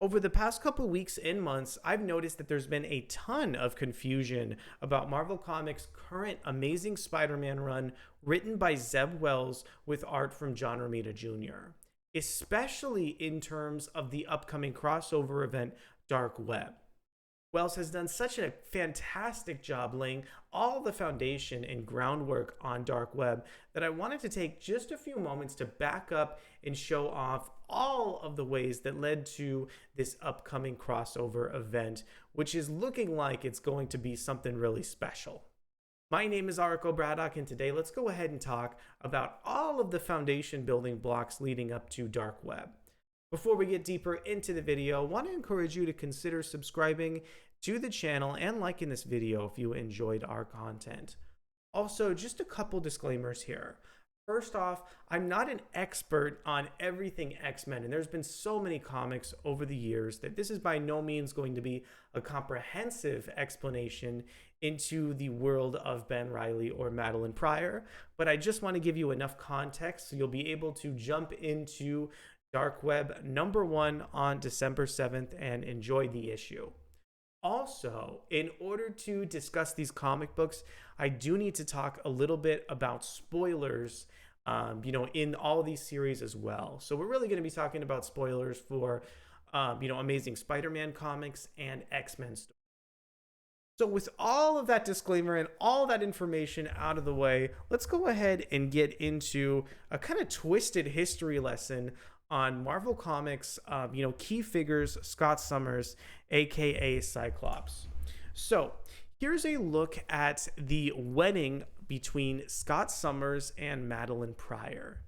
Over the past couple weeks and months, I've noticed that there's been a ton of confusion about Marvel Comics' current Amazing Spider-Man run written by Zeb Wells with art from John Romita Jr., especially in terms of the upcoming crossover event Dark Web. Wells has done such a fantastic job laying all the foundation and groundwork on Dark Web that I wanted to take just a few moments to back up and show off all of the ways that led to this upcoming crossover event, which is looking like it's going to be something really special. My name is Arakko Braddock, and today let's go ahead and talk about all of the foundation building blocks leading up to Dark Web. Before we get deeper into the video, I want to encourage you to consider subscribing to the channel and liking this video if you enjoyed our content. Also, just a couple disclaimers here. First off, I'm not an expert on everything X-Men, and there's been so many comics over the years that this is by no means going to be a comprehensive explanation into the world of Ben Reilly or Madeline Pryor, but I just want to give you enough context so you'll be able to jump into Dark Web #1 on December 7th and enjoy the issue. Also, in order to discuss these comic books, I do need to talk a little bit about spoilers, in all these series as well. So we're really going to be talking about spoilers for, Amazing Spider-Man comics and X-Men stories. So with all of that disclaimer and all that information out of the way, let's go ahead and get into a kind of twisted history lesson on Marvel Comics, key figures, Scott Summers, aka Cyclops. So here's a look at the wedding between Scott Summers and Madeline Pryor.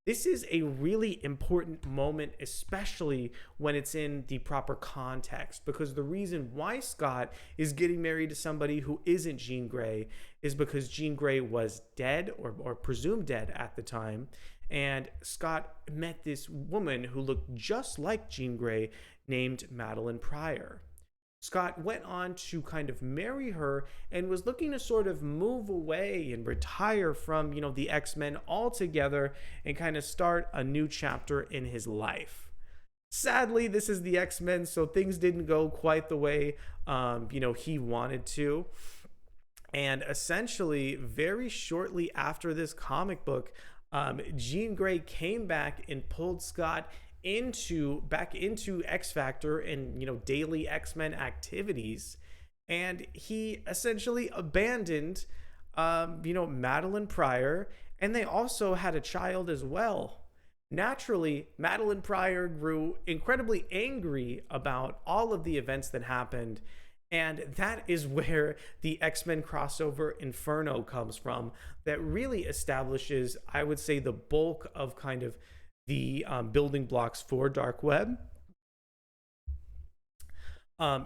This is a really important moment, especially when it's in the proper context, because the reason why Scott is getting married to somebody who isn't Jean Grey is because Jean Grey was dead or presumed dead at the time. And Scott met this woman who looked just like Jean Grey named Madeline Pryor. Scott went on to kind of marry her and was looking to sort of move away and retire from, the X-Men altogether and kind of start a new chapter in his life. Sadly, this is the X-Men, so things didn't go quite the way, he wanted to. And essentially, very shortly after this comic book, Jean Grey came back and pulled Scott back into X Factor and daily X-Men activities, and he essentially abandoned Madeline Pryor, and they also had a child as well. Naturally, Madeline Pryor grew incredibly angry about all of the events that happened. And that is where the X-Men crossover Inferno comes from, that really establishes, I would say, the bulk of kind of the building blocks for Dark Web.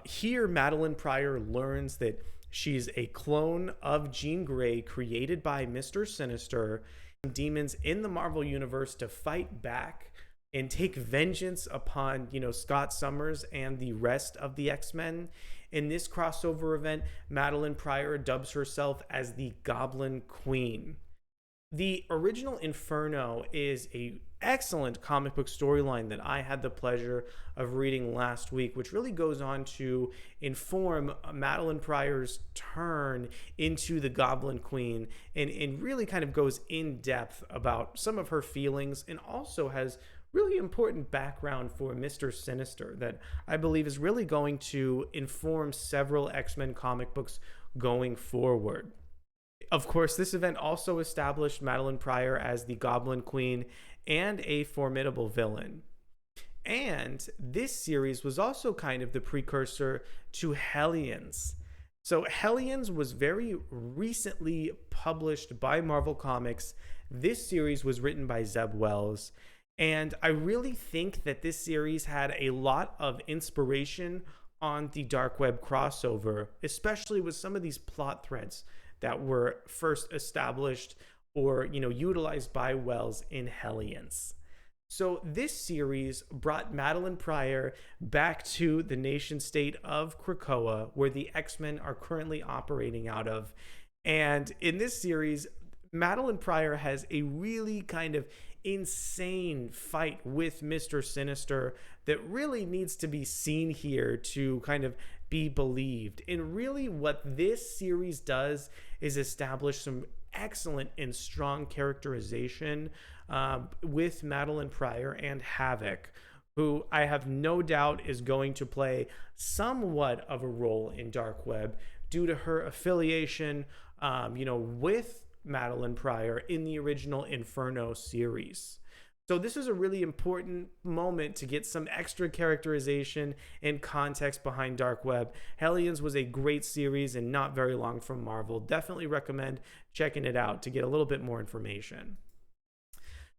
Here, Madeline Pryor learns that she's a clone of Jean Grey created by Mr. Sinister, demons in the Marvel Universe, to fight back and take vengeance upon, Scott Summers and the rest of the X-Men. In this crossover event, Madeline Pryor dubs herself as the Goblin Queen. The original Inferno is an excellent comic book storyline that I had the pleasure of reading last week, which really goes on to inform Madeline Pryor's turn into the Goblin Queen and really kind of goes in depth about some of her feelings, and also has really important background for Mr. Sinister that I believe is really going to inform several X-Men comic books going forward. Of course, this event also established Madeline Pryor as the Goblin Queen and a formidable villain. And this series was also kind of the precursor to Hellions. So Hellions was very recently published by Marvel Comics. This series was written by Zeb Wells. And I really think that this series had a lot of inspiration on the Dark Web crossover, especially with some of these plot threads that were first established or, utilized by Wells in Hellions. So this series brought Madeline Pryor back to the nation state of Krakoa, where the X-Men are currently operating out of. And in this series, Madeline Pryor has a really kind of insane fight with Mr. Sinister that really needs to be seen here to kind of be believed. And really, what this series does is establish some excellent and strong characterization with Madeline Pryor and Havoc, who I have no doubt is going to play somewhat of a role in Dark Web due to her affiliation, with Madeline Pryor in the original Inferno series. So this is a really important moment to get some extra characterization and context behind Dark Web. Hellions was a great series and not very long from Marvel. Definitely recommend checking it out to get a little bit more information.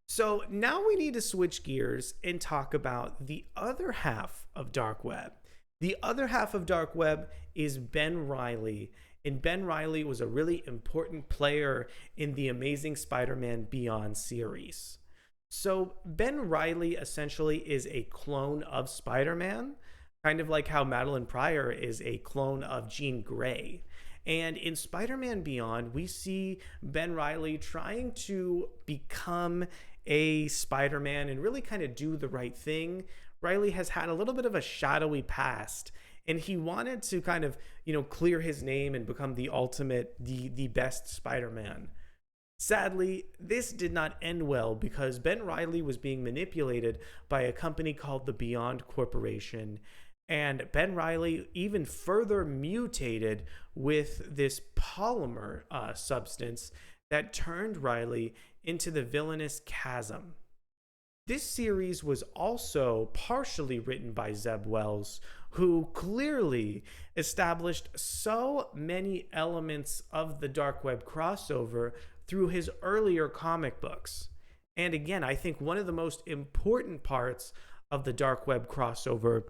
So now we need to switch gears and talk about the other half of Dark Web. The other half of Dark Web is Ben Reilly. And Ben Reilly was a really important player in the Amazing Spider-Man Beyond series. So Ben Reilly essentially is a clone of Spider-Man, kind of like how Madeline Pryor is a clone of Jean Grey. And in Spider-Man Beyond, we see Ben Reilly trying to become a Spider-Man and really kind of do the right thing. Reilly has had a little bit of a shadowy past, and he wanted to kind of, clear his name and become the ultimate, the best Spider-Man. Sadly, this did not end well because Ben Reilly was being manipulated by a company called the Beyond Corporation. And Ben Reilly even further mutated with this polymer substance that turned Reilly into the villainous Chasm. This series was also partially written by Zeb Wells, who clearly established so many elements of the Dark Web crossover through his earlier comic books. And again, I think one of the most important parts of the Dark Web crossover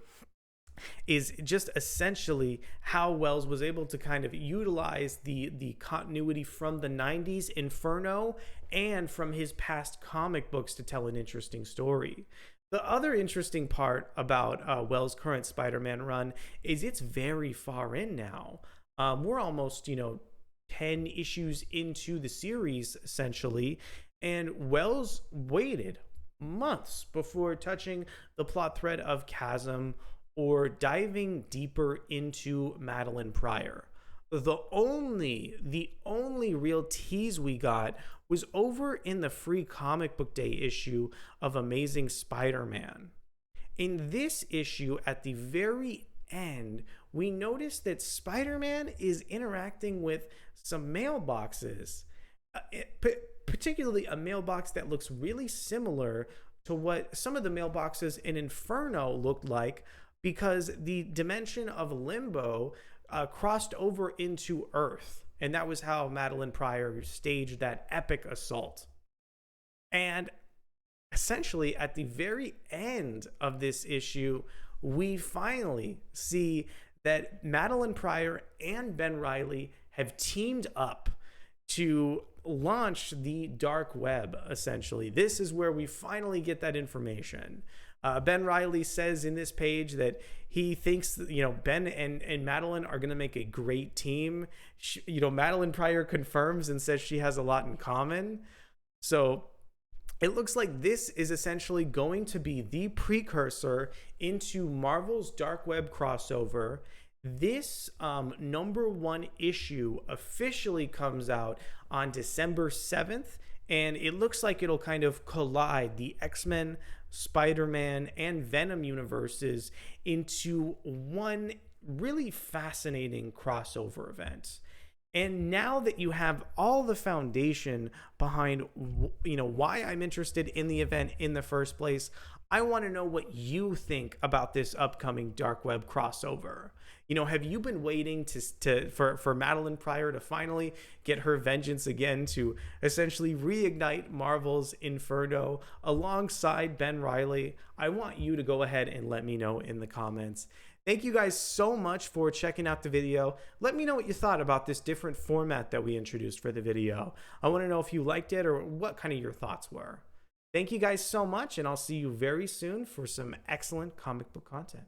is just essentially how Wells was able to kind of utilize the continuity from the 90s Inferno and from his past comic books to tell an interesting story. The other interesting part about Wells' current Spider-Man run is it's very far in now. We're almost, 10 issues into the series, essentially, and Wells waited months before touching the plot thread of Chasm or diving deeper into Madeline Pryor. The only real tease we got was over in the free comic book day issue of Amazing Spider-Man. In this issue, at the very end, we noticed that Spider-Man is interacting with some mailboxes, particularly a mailbox that looks really similar to what some of the mailboxes in Inferno looked like, because the dimension of Limbo crossed over into Earth. And that was how Madeline Pryor staged that epic assault. And essentially, at the very end of this issue, we finally see that Madeline Pryor and Ben Reilly have teamed up to launch the Dark Web, essentially. This is where we finally get that information. Ben Reilly says in this page that he thinks that, Ben and Madeline are going to make a great team. Madeline Pryor confirms and says she has a lot in common. So it looks like this is essentially going to be the precursor into Marvel's Dark Web crossover. This #1 issue officially comes out on December 7th, and it looks like it'll kind of collide the X-Men, Spider-Man, and Venom universes into one really fascinating crossover event. And now that you have all the foundation behind, why I'm interested in the event in the first place, I want to know what you think about this upcoming Dark Web crossover. Have you been waiting for Madeline Pryor to finally get her vengeance again, to essentially reignite Marvel's Inferno alongside Ben Reilly? I want you to go ahead and let me know in the comments. Thank you guys so much for checking out the video. Let me know what you thought about this different format that we introduced for the video. I want to know if you liked it or what kind of your thoughts were. Thank you guys so much, and I'll see you very soon for some excellent comic book content.